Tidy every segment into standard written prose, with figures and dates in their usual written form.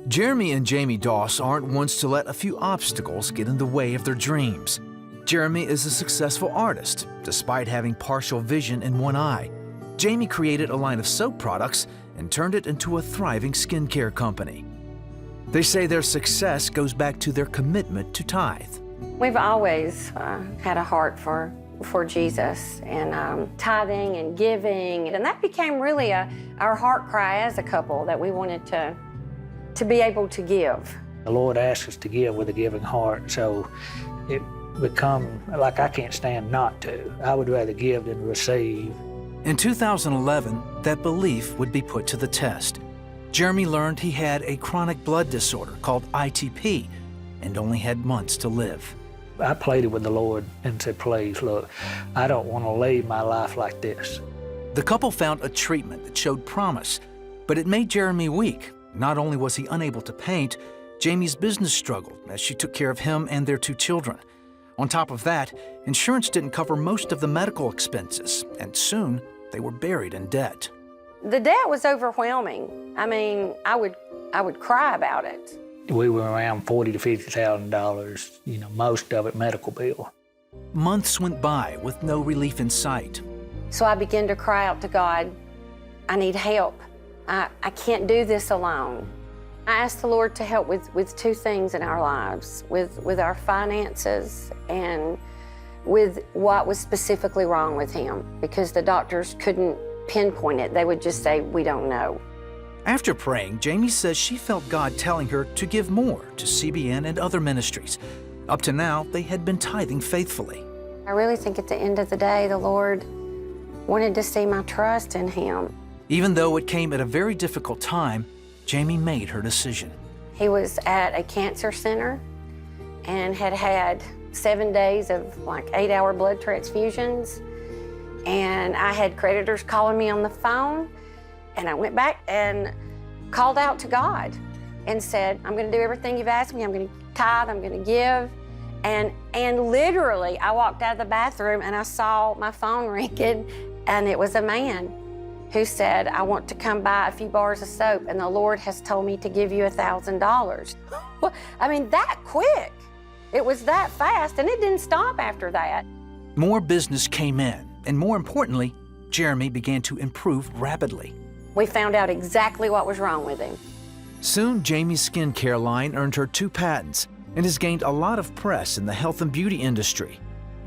Jeremy and Jamie Doss aren't ones to let a few obstacles get in the way of their dreams. Jeremy is a successful artist, despite having partial vision in one eye. Jamie created a line of soap products and turned it into a thriving skincare company. They say their success goes back to their commitment to tithe. We've always had a heart for Jesus and tithing and giving, and that became really our heart cry as a couple, that we wanted to be able to give. The Lord asks us to give with a giving heart, so it become like I can't stand not to. I would rather give than receive. In 2011, that belief would be put to the test. Jeremy learned he had a chronic blood disorder called ITP and only had months to live. I pleaded with the Lord and said, please, look, I don't want to leave my life like this. The couple found a treatment that showed promise, but it made Jeremy weak. Not only was he unable to paint, Jamie's business struggled as she took care of him and their 2 children. On top of that, insurance didn't cover most of the medical expenses, and soon they were buried in debt. The debt was overwhelming. I mean, I would cry about it. We were around $40,000 to $50,000, most of it medical bill. Months went by with no relief in sight. So I began to cry out to God, I need help. I can't do this alone. I asked the Lord to help with 2 things in our lives, with our finances and with what was specifically wrong with him, because the doctors couldn't pinpoint it. They would just say, we don't know. After praying, Jamie says she felt God telling her to give more to CBN and other ministries. Up to now, they had been tithing faithfully. I really think at the end of the day, the Lord wanted to see my trust in him. Even though it came at a very difficult time, Jamie made her decision. He was at a cancer center and had 7 days of like 8-hour blood transfusions. And I had creditors calling me on the phone, and I went back and called out to God and said, I'm gonna do everything you've asked me. I'm gonna tithe, I'm gonna give. And literally, I walked out of the bathroom and I saw my phone ringing, and it was a man who said, I want to come buy a few bars of soap, and the Lord has told me to give you $1,000. Well, I mean, that quick. It was that fast, and it didn't stop after that. More business came in, and more importantly, Jeremy began to improve rapidly. We found out exactly what was wrong with him. Soon, Jamie's skincare line earned her 2 patents and has gained a lot of press in the health and beauty industry.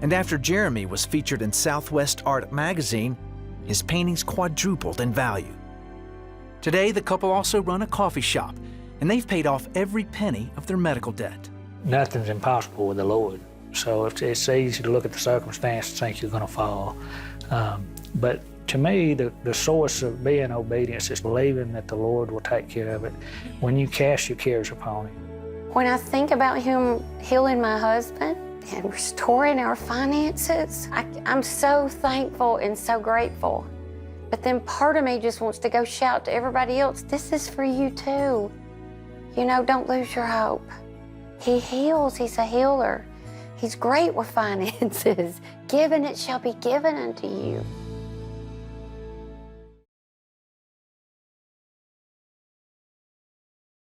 And after Jeremy was featured in Southwest Art magazine, his paintings quadrupled in value. Today, the couple also run a coffee shop, and they've paid off every penny of their medical debt. Nothing's impossible with the Lord. So it's easy to look at the circumstance and think you're going to fall. But to me, the source of being obedience is believing that the Lord will take care of it when you cast your cares upon him. When I think about him healing my husband and restoring our finances, I'm so thankful and so grateful. But then part of me just wants to go shout to everybody else, this is for you too. Don't lose your hope. He heals, he's a healer. He's great with finances. Given it shall be given unto you.